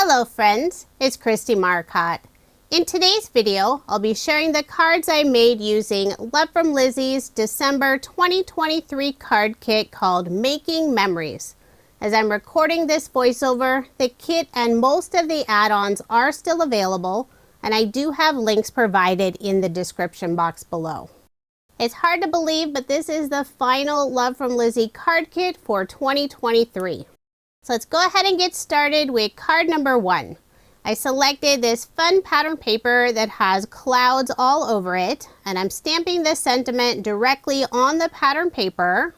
Hello friends, it's Kristie Marcotte. In today's video, I'll be sharing the cards I made using Love From Lizi's December 2023 card kit called Making Memories. As I'm recording this voiceover, the kit and most of the add-ons are still available, and I do have links provided in the description box below. It's hard to believe, but this is the final Love From Lizi card kit for 2023. So let's go ahead and get started with card number 1. I selected this fun pattern paper that has clouds all over it, and I'm stamping the sentiment directly on the pattern paper.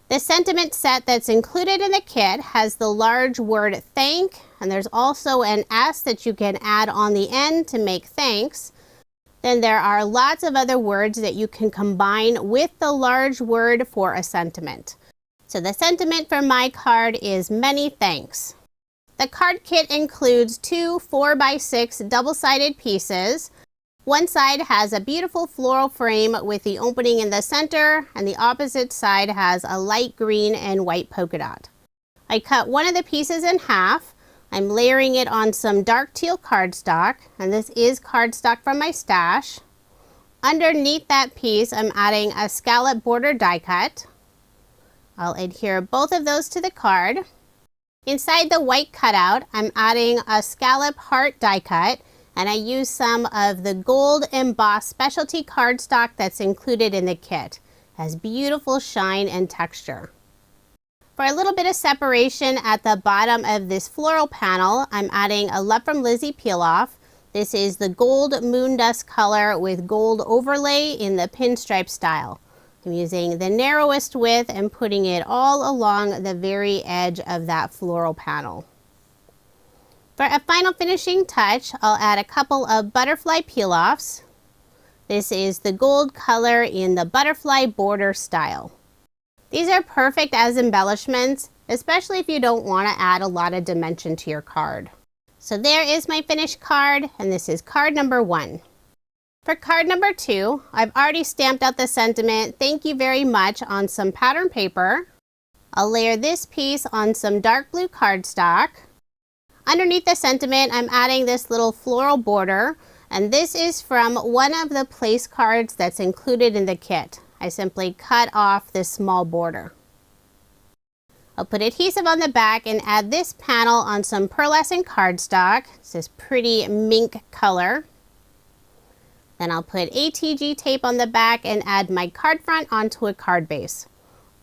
The sentiment set that's included in the kit has the large word thank, and there's also an S that you can add on the end to make thanks. Then there are lots of other words that you can combine with the large word for a sentiment. So the sentiment for my card is many thanks. The card kit includes two 4x6 double-sided pieces. One side has a beautiful floral frame with the opening in the center, and the opposite side has a light green and white polka dot. I cut one of the pieces in half. I'm layering it on some dark teal cardstock, and this is cardstock from my stash. Underneath that piece, I'm adding a scallop border die cut. I'll adhere both of those to the card. Inside the white cutout, I'm adding a scallop heart die cut, and I use some of the gold embossed specialty cardstock that's included in the kit. It has beautiful shine and texture. For a little bit of separation at the bottom of this floral panel, I'm adding a Love From Lizi peel off. This is the gold moon dust color with gold overlay in the pinstripe style. I'm using the narrowest width and putting it all along the very edge of that floral panel. For a final finishing touch, I'll add a couple of butterfly peel-offs. This is the gold color in the butterfly border style. These are perfect as embellishments, especially if you don't want to add a lot of dimension to your card. So there is my finished card, and this is card number 1. For card number 2, I've already stamped out the sentiment, thank you very much, on some pattern paper. I'll layer this piece on some dark blue cardstock. Underneath the sentiment, I'm adding this little floral border, and this is from one of the place cards that's included in the kit. I simply cut off this small border. I'll put adhesive on the back and add this panel on some pearlescent cardstock. It's this pretty mink color. Then I'll put ATG tape on the back and add my card front onto a card base.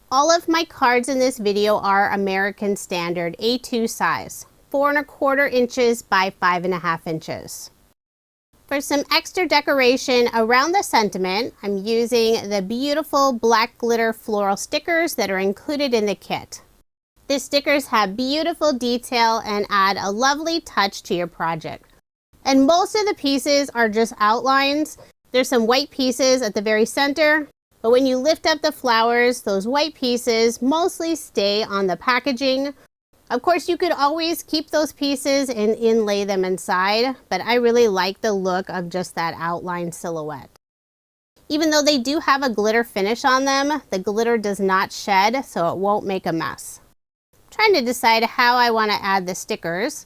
All of my cards in this video are American Standard A2 size, 4¼ inches by 5½ inches. For some extra decoration around the sentiment, I'm using the beautiful black glitter floral stickers that are included in the kit. These stickers have beautiful detail and add a lovely touch to your project. And most of the pieces are just outlines. There's some white pieces at the very center, but when you lift up the flowers, those white pieces mostly stay on the packaging. Of course, you could always keep those pieces and inlay them inside, but I really like the look of just that outline silhouette. Even though they do have a glitter finish on them, the glitter does not shed, so it won't make a mess. I'm trying to decide how I want to add the stickers.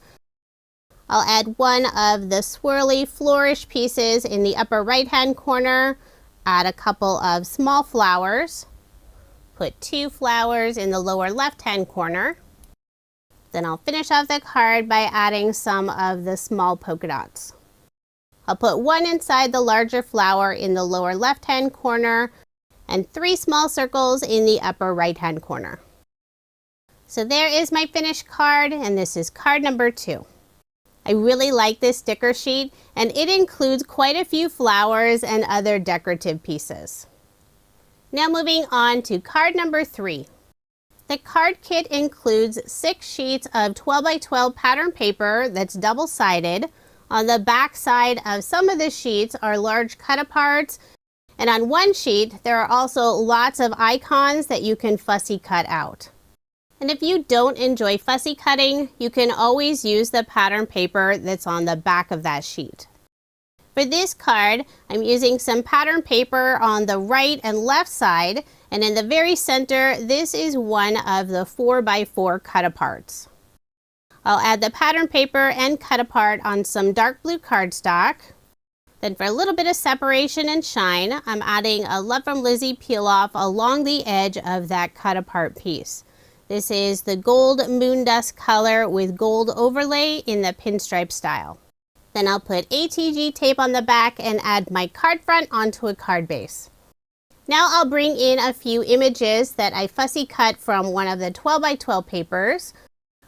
I'll add one of the swirly flourish pieces in the upper right hand corner, add a couple of small flowers, put 2 flowers in the lower left hand corner. Then I'll finish off the card by adding some of the small polka dots. I'll put 1 inside the larger flower in the lower left hand corner and 3 small circles in the upper right hand corner. So there is my finished card, and this is card number 2. I really like this sticker sheet, and it includes quite a few flowers and other decorative pieces. Now moving on to card number 3. The card kit includes 6 sheets of 12x12 pattern paper that's double-sided. On the back side of some of the sheets are large cut-aparts, and on one sheet there are also lots of icons that you can fussy cut out. And if you don't enjoy fussy cutting, you can always use the pattern paper that's on the back of that sheet. For this card, I'm using some pattern paper on the right and left side, and in the very center, this is one of the 4x4 cut-aparts. I'll add the pattern paper and cut apart on some dark blue cardstock. Then for a little bit of separation and shine, I'm adding a Love From Lizi peel off along the edge of that cut apart piece. This is the gold moon dust color with gold overlay in the pinstripe style. Then I'll put ATG tape on the back and add my card front onto a card base. Now I'll bring in a few images that I fussy cut from one of the 12 by 12 papers.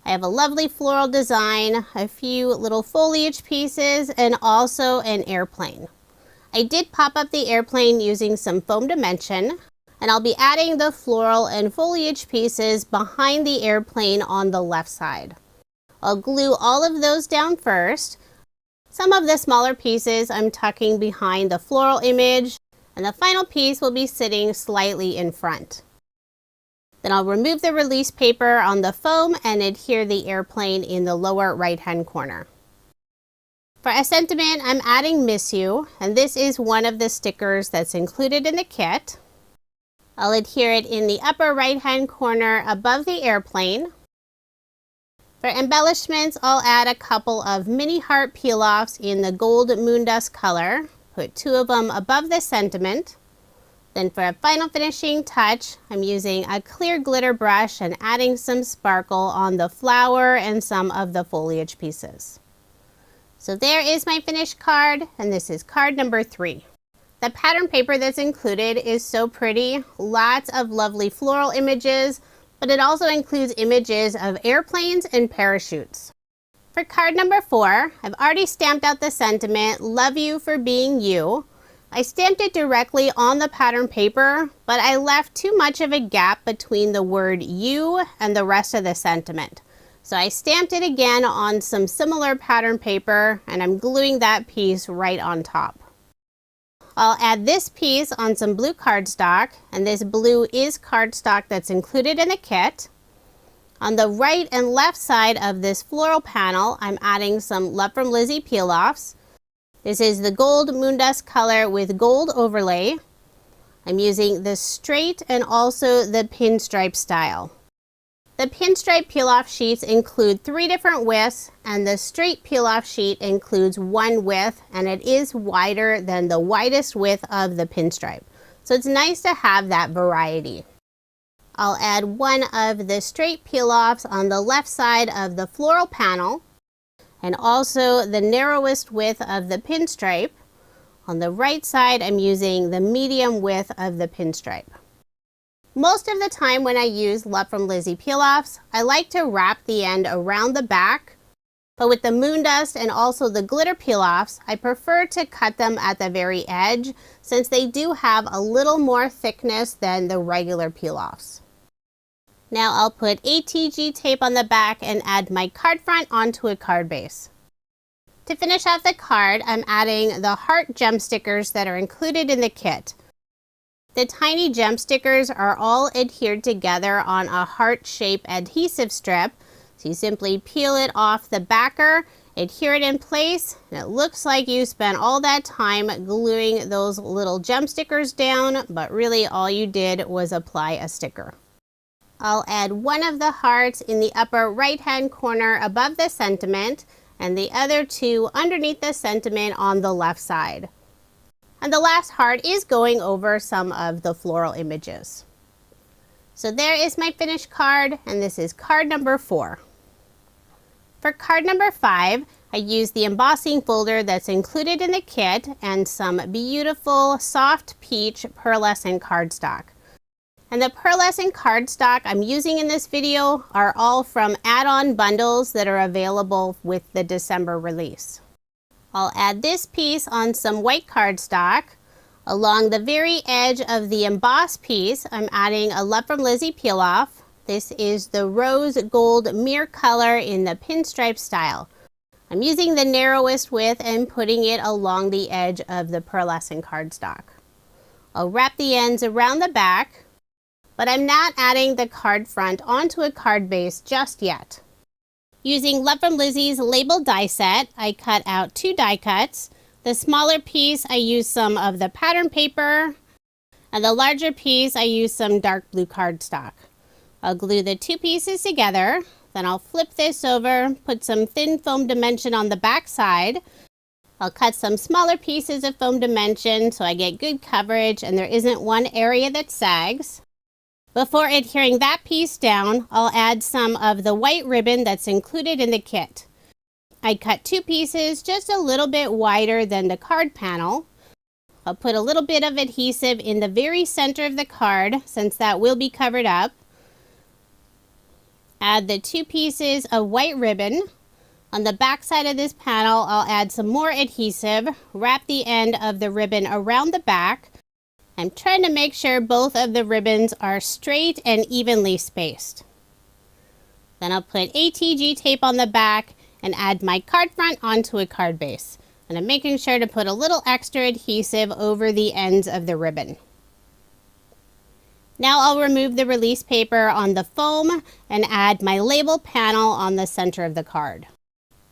I have a lovely floral design, a few little foliage pieces, and also an airplane. I did pop up the airplane using some foam dimension, and I'll be adding the floral and foliage pieces behind the airplane on the left side. I'll glue all of those down first. Some of the smaller pieces I'm tucking behind the floral image, and the final piece will be sitting slightly in front. Then I'll remove the release paper on the foam and adhere the airplane in the lower right-hand corner. For a sentiment, I'm adding Miss You, and this is one of the stickers that's included in the kit. I'll adhere it in the upper right-hand corner above the airplane. For embellishments, I'll add a couple of mini heart peel-offs in the gold moon dust color. Put 2 of them above the sentiment. Then for a final finishing touch, I'm using a clear glitter brush and adding some sparkle on the flower and some of the foliage pieces. So there is my finished card, and this is card number 3. The pattern paper that's included is so pretty, lots of lovely floral images, but it also includes images of airplanes and parachutes. For card number 4, I've already stamped out the sentiment, "Love you for being you." I stamped it directly on the pattern paper, but I left too much of a gap between the word you and the rest of the sentiment. So I stamped it again on some similar pattern paper, and I'm gluing that piece right on top. I'll add this piece on some blue cardstock, and this blue is cardstock that's included in the kit. On the right and left side of this floral panel, I'm adding some Love From Lizi peel-offs. This is the gold moon dust color with gold overlay. I'm using the straight and also the pinstripe style. The pinstripe peel-off sheets include 3 different widths, and the straight peel-off sheet includes 1 width, and it is wider than the widest width of the pinstripe. So it's nice to have that variety. I'll add 1 of the straight peel-offs on the left side of the floral panel, and also the narrowest width of the pinstripe. On the right side, I'm using the medium width of the pinstripe. Most of the time when I use Love From Lizi peel-offs, I like to wrap the end around the back, but with the moon dust and also the glitter peel-offs, I prefer to cut them at the very edge since they do have a little more thickness than the regular peel-offs. Now I'll put ATG tape on the back and add my card front onto a card base. To finish off the card, I'm adding the heart gem stickers that are included in the kit. The tiny gem stickers are all adhered together on a heart-shaped adhesive strip. So you simply peel it off the backer, adhere it in place, and it looks like you spent all that time gluing those little gem stickers down, but really all you did was apply a sticker. I'll add 1 of the hearts in the upper right-hand corner above the sentiment, and the other 2 underneath the sentiment on the left side. And the last heart is going over some of the floral images. So there is my finished card, and this is card number 4. For card number 5, I used the embossing folder that's included in the kit and some beautiful soft peach pearlescent cardstock. And the pearlescent cardstock I'm using in this video are all from add-on bundles that are available with the December release. I'll add this piece on some white cardstock. Along the very edge of the embossed piece, I'm adding a Love From Lizi peel-off. This is the rose gold mirror color in the pinstripe style. I'm using the narrowest width and putting it along the edge of the pearlescent cardstock. I'll wrap the ends around the back, but I'm not adding the card front onto a card base just yet. Using Love From Lizi's label die set, I cut out 2 die cuts. The smaller piece, I used some of the pattern paper, and the larger piece, I used some dark blue cardstock. I'll glue the 2 pieces together, Then I'll flip this over, put some thin foam dimension on the back side. I'll cut some smaller pieces of foam dimension so I get good coverage and there isn't one area that sags. Before adhering that piece down, I'll add some of the white ribbon that's included in the kit. I cut 2 pieces just a little bit wider than the card panel. I'll put a little bit of adhesive in the very center of the card since that will be covered up. Add the 2 pieces of white ribbon. On the back side of this panel, I'll add some more adhesive, wrap the end of the ribbon around the back. I'm trying to make sure both of the ribbons are straight and evenly spaced. Then I'll put ATG tape on the back and add my card front onto a card base. And I'm making sure to put a little extra adhesive over the ends of the ribbon. Now I'll remove the release paper on the foam and add my label panel on the center of the card.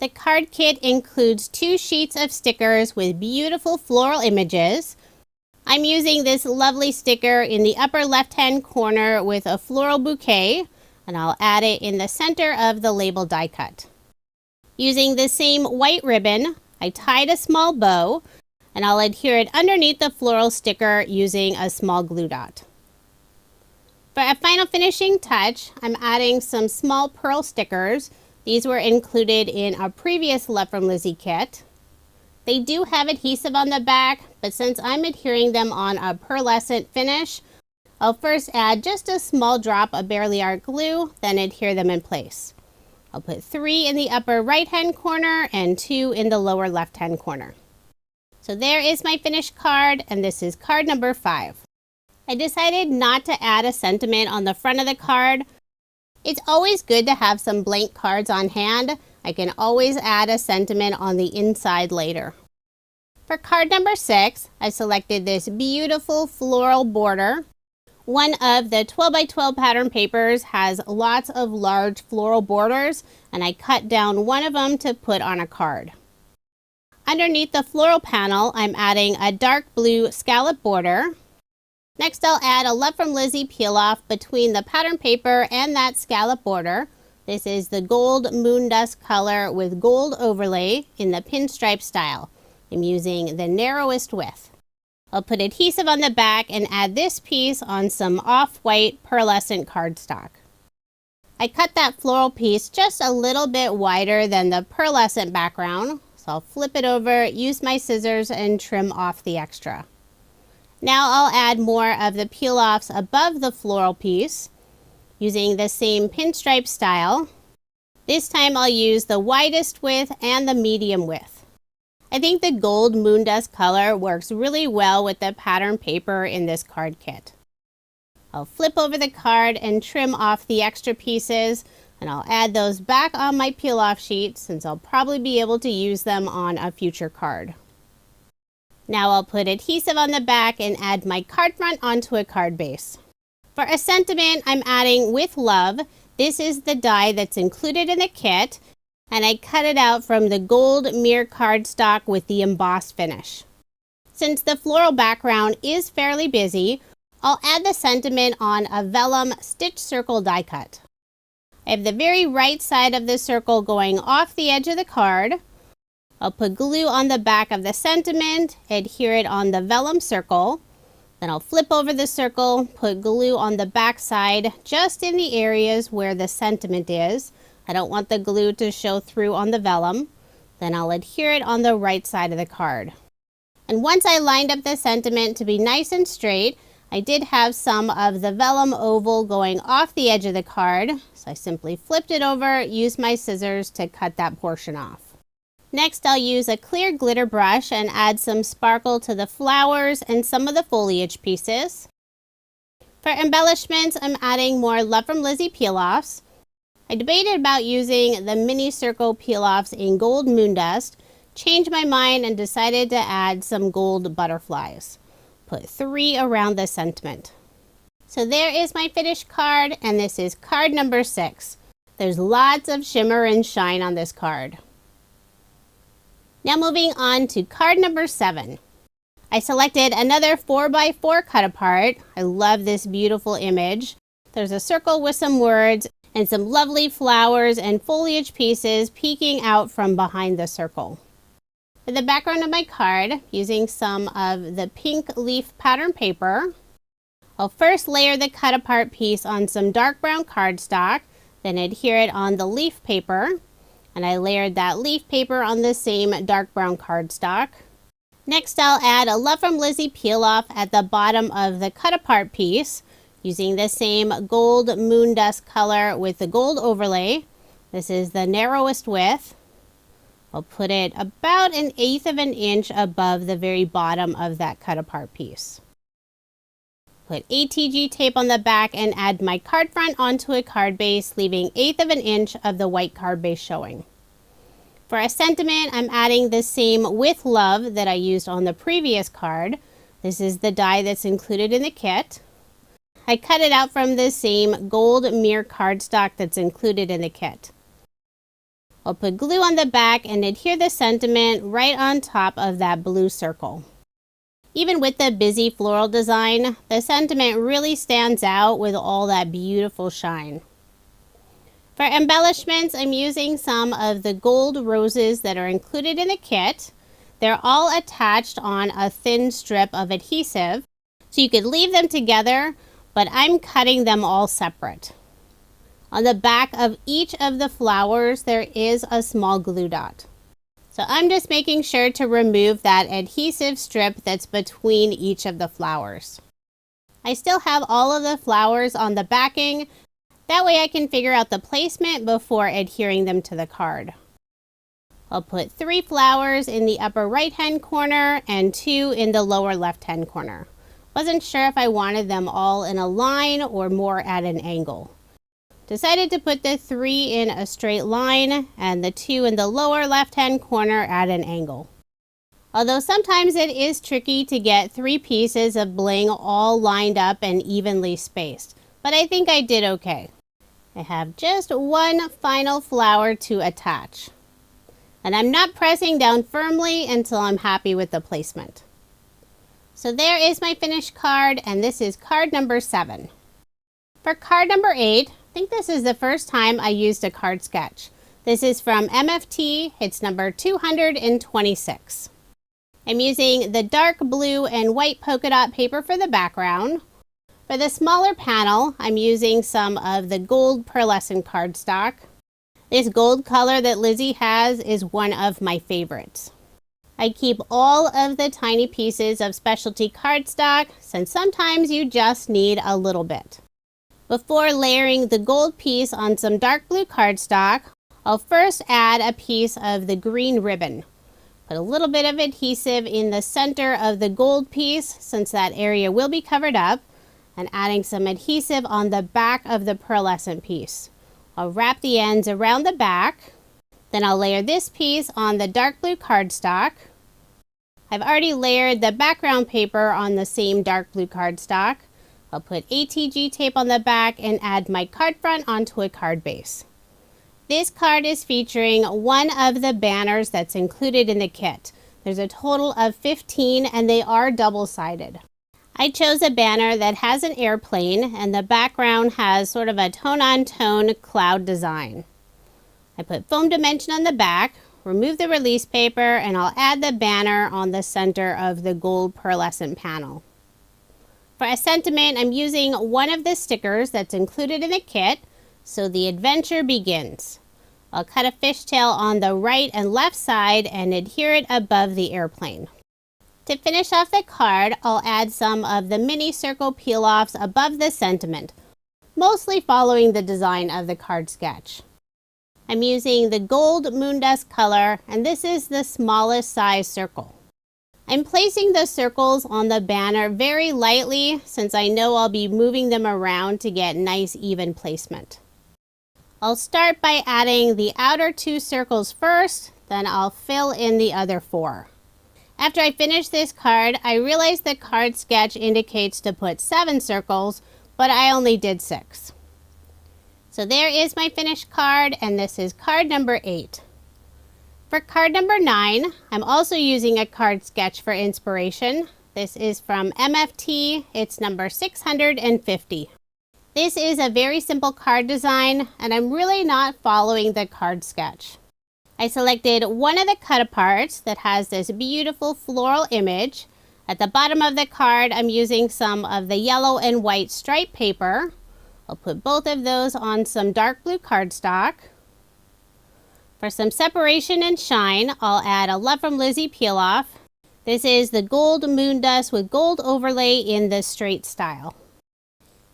The card kit includes 2 sheets of stickers with beautiful floral images. I'm using this lovely sticker in the upper left-hand corner with a floral bouquet, and I'll add it in the center of the label die cut. Using the same white ribbon, I tied a small bow, and I'll adhere it underneath the floral sticker using a small glue dot. For a final finishing touch, I'm adding some small pearl stickers. These were included in our previous Love From Lizi kit. They do have adhesive on the back, but since I'm adhering them on a pearlescent finish, I'll first add just a small drop of barely art glue, then adhere them in place. I'll put 3 in the upper right-hand corner and 2 in the lower left-hand corner. So there is my finished card, and this is card number 5. I decided not to add a sentiment on the front of the card. It's always good to have some blank cards on hand. I can always add a sentiment on the inside later. For card number 6, I selected this beautiful floral border. One of the 12 by 12 pattern papers has lots of large floral borders, and I cut down one of them to put on a card. Underneath the floral panel, I'm adding a dark blue scallop border. Next, I'll add a Love From Lizi peel off between the pattern paper and that scallop border. This is the gold moon dust color with gold overlay in the pinstripe style. I'm using the narrowest width. I'll put adhesive on the back and add this piece on some off-white pearlescent cardstock. I cut that floral piece just a little bit wider than the pearlescent background, so I'll flip it over, use my scissors, and trim off the extra. Now I'll add more of the peel-offs above the floral piece using the same pinstripe style. This time I'll use the widest width and the medium width. I think the gold moon dust color works really well with the pattern paper in this card kit. I'll flip over the card and trim off the extra pieces, and I'll add those back on my peel-off sheet since I'll probably be able to use them on a future card. Now I'll put adhesive on the back and add my card front onto a card base. For a sentiment, I'm adding With Love. This is the die that's included in the kit, and I cut it out from the gold mirror cardstock with the embossed finish. Since the floral background is fairly busy, I'll add the sentiment on a vellum stitch circle die cut. I have the very right side of the circle going off the edge of the card. I'll put glue on the back of the sentiment, adhere it on the vellum circle. Then I'll flip over the circle, put glue on the back side just in the areas where the sentiment is. I don't want the glue to show through on the vellum. Then I'll adhere it on the right side of the card. And once I lined up the sentiment to be nice and straight, I did have some of the vellum oval going off the edge of the card. So I simply flipped it over, used my scissors to cut that portion off. Next, I'll use a clear glitter brush and add some sparkle to the flowers and some of the foliage pieces. For embellishments, I'm adding more Love From Lizi peel-offs. I debated about using the mini circle peel-offs in gold moon dust, changed my mind and decided to add some gold butterflies. Put 3 around the sentiment. So there is my finished card, and this is card number 6. There's lots of shimmer and shine on this card. Now moving on to card number 7. I selected another 4x4 cut apart. I love this beautiful image. There's a circle with some words, and some lovely flowers and foliage pieces peeking out from behind the circle. For the background of my card, using some of the pink leaf pattern paper, I'll first layer the cut apart piece on some dark brown cardstock, then adhere it on the leaf paper, and I layered that leaf paper on the same dark brown cardstock. Next, I'll add a Love From Lizi peel off at the bottom of the cut apart piece, using the same gold moon dust color with the gold overlay. This is the narrowest width. I'll put it about 1/8 of an inch above the very bottom of that cut apart piece. Put ATG tape on the back and add my card front onto a card base, leaving 1/8 of an inch of the white card base showing. For a sentiment, I'm adding the same With Love that I used on the previous card. This is the die that's included in the kit. I cut it out from the same gold mirror cardstock that's included in the kit. I'll put glue on the back and adhere the sentiment right on top of that blue circle. Even with the busy floral design, the sentiment really stands out with all that beautiful shine. For embellishments, I'm using some of the gold roses that are included in the kit. They're all attached on a thin strip of adhesive, so you could leave them together, but I'm cutting them all separate. On the back of each of the flowers, there is a small glue dot. So I'm just making sure to remove that adhesive strip that's between each of the flowers. I still have all of the flowers on the backing. That way I can figure out the placement before adhering them to the card. I'll put 3 flowers in the upper right-hand corner and 2 in the lower left-hand corner. Wasn't sure if I wanted them all in a line or more at an angle. Decided to put the 3 in a straight line and the 2 in the lower left-hand corner at an angle. Although sometimes it is tricky to get 3 pieces of bling all lined up and evenly spaced, but I think I did okay. I have just one final flower to attach. And I'm not pressing down firmly until I'm happy with the placement. So there is my finished card, and this is card number 7. For card number 8, I think this is the first time I used a card sketch. This is from MFT, it's number 226. I'm using the dark blue and white polka dot paper for the background. For the smaller panel, I'm using some of the gold pearlescent cardstock. This gold color that Lizi has is one of my favorites. I keep all of the tiny pieces of specialty cardstock since sometimes you just need a little bit. Before layering the gold piece on some dark blue cardstock, I'll first add a piece of the green ribbon. Put a little bit of adhesive in the center of the gold piece since that area will be covered up, and adding some adhesive on the back of the pearlescent piece. I'll wrap the ends around the back. Then I'll layer this piece on the dark blue cardstock. I've already layered the background paper on the same dark blue cardstock. I'll put ATG tape on the back and add my card front onto a card base. This card is featuring one of the banners that's included in the kit. There's a total of 15 and they are double-sided. I chose a banner that has an airplane and the background has sort of a tone-on-tone cloud design. I put foam dimension on the back, remove the release paper, and I'll add the banner on the center of the gold pearlescent panel. For a sentiment, I'm using one of the stickers that's included in the kit, so the adventure begins. I'll cut a fishtail on the right and left side and adhere it above the airplane. To finish off the card, I'll add some of the mini circle peel-offs above the sentiment, mostly following the design of the card sketch. I'm using the gold moon dust color, and this is the smallest size circle. I'm placing the circles on the banner very lightly since I know I'll be moving them around to get nice even placement. I'll start by adding the outer 2 circles first, then I'll fill in the other 4. After I finish this card, I realized the card sketch indicates to put 7 circles, but I only did 6. So there is my finished card, and this is card number 8. For card number 9, I'm also using a card sketch for inspiration. This is from MFT, it's number 650. This is a very simple card design, and I'm really not following the card sketch. I selected one of the cut-aparts that has this beautiful floral image. At the bottom of the card, I'm using some of the yellow and white stripe paper. I'll put both of those on some dark blue cardstock. For some separation and shine, I'll add a Love From Lizi peel-off. This is the gold moon dust with gold overlay in the straight style.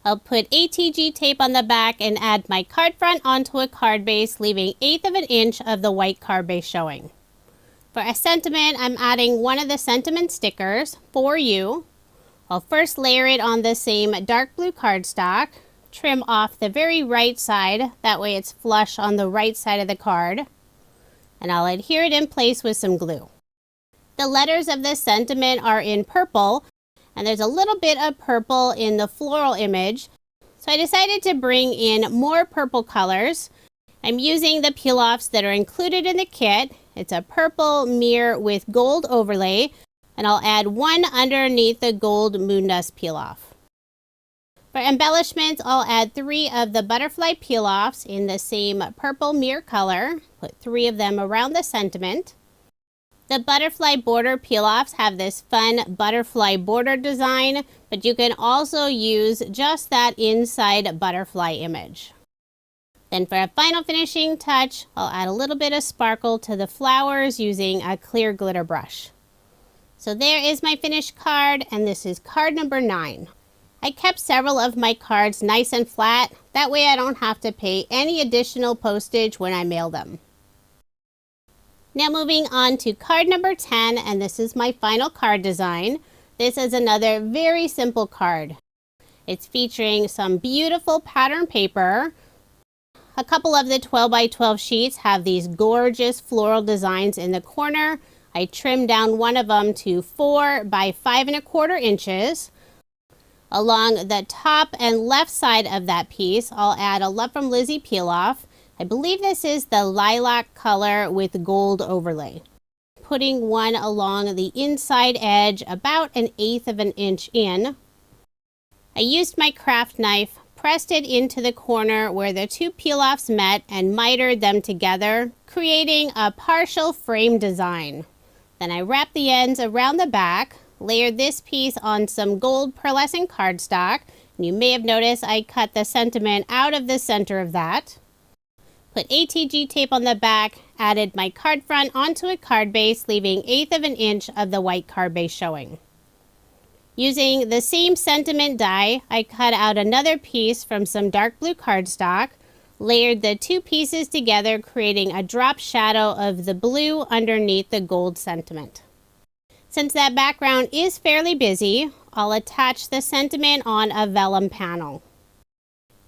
I'll put ATG tape on the back and add my card front onto a card base, leaving 1/8 of an inch of the white card base showing. For a sentiment, I'm adding one of the sentiment stickers, For You. I'll first layer it on the same dark blue cardstock, trim off the very right side, that way it's flush on the right side of the card, and I'll adhere it in place with some glue. The letters of this sentiment are in purple, and there's a little bit of purple in the floral image, so I decided to bring in more purple colors. I'm using the peel-offs that are included in the kit. It's a purple mirror with gold overlay, and I'll add one underneath the gold moon dust peel-off. For embellishments, I'll add 3 of the butterfly peel-offs in the same purple mirror color. Put 3 of them around the sentiment. The butterfly border peel-offs have this fun butterfly border design, but you can also use just that inside butterfly image. Then for a final finishing touch, I'll add a little bit of sparkle to the flowers using a clear glitter brush. So there is my finished card, and this is card number 9. I kept several of my cards nice and flat, that way I don't have to pay any additional postage when I mail them. Now moving on to card number 10, and this is my final card design. This is another very simple card. It's featuring some beautiful pattern paper. A couple of the 12 by 12 sheets have these gorgeous floral designs in the corner. I trimmed down one of them to 4 by 5 1/4 inches. Along the top and left side of that piece, I'll add a Love From Lizi peel-off. I believe this is the lilac color with gold overlay. Putting one along the inside edge about 1/8 of an inch in. I used my craft knife, pressed it into the corner where the 2 peel-offs met and mitered them together, creating a partial frame design. Then I wrapped the ends around the back, layered this piece on some gold pearlescent cardstock. And you may have noticed I cut the sentiment out of the center of that. Put ATG tape on the back, added my card front onto a card base, leaving 1/8 of an inch of the white card base showing. Using the same sentiment die, I cut out another piece from some dark blue cardstock, layered the 2 pieces together, creating a drop shadow of the blue underneath the gold sentiment. Since that background is fairly busy, I'll attach the sentiment on a vellum panel.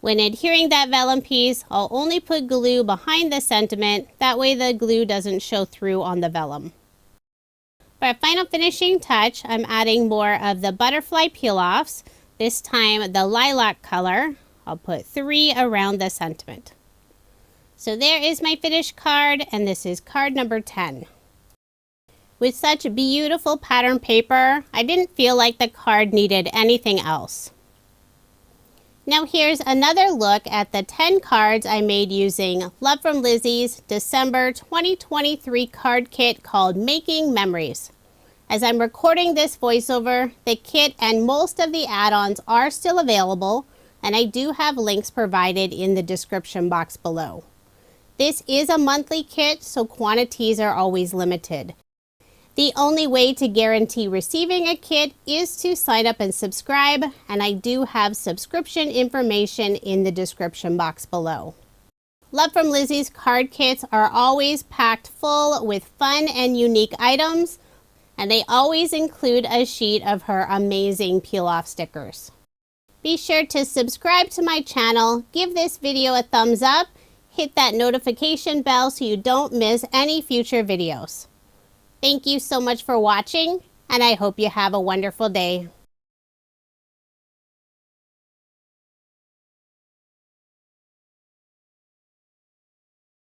When adhering that vellum piece, I'll only put glue behind the sentiment, that way the glue doesn't show through on the vellum. For a final finishing touch, I'm adding more of the butterfly peel-offs, this time the lilac color. I'll put 3 around the sentiment. So there is my finished card, and this is card number 10. With such beautiful pattern paper, I didn't feel like the card needed anything else. Now here's another look at the 10 cards I made using Love From Lizi's December 2023 card kit called Making Memories. As I'm recording this voiceover, the kit and most of the add-ons are still available, and I do have links provided in the description box below. This is a monthly kit, so quantities are always limited. The only way to guarantee receiving a kit is to sign up and subscribe, and I do have subscription information in the description box below. Love From Lizi's card kits are always packed full with fun and unique items, and they always include a sheet of her amazing peel-off stickers. Be sure to subscribe to my channel, give this video a thumbs up, hit that notification bell so you don't miss any future videos. Thank you so much for watching, and I hope you have a wonderful day.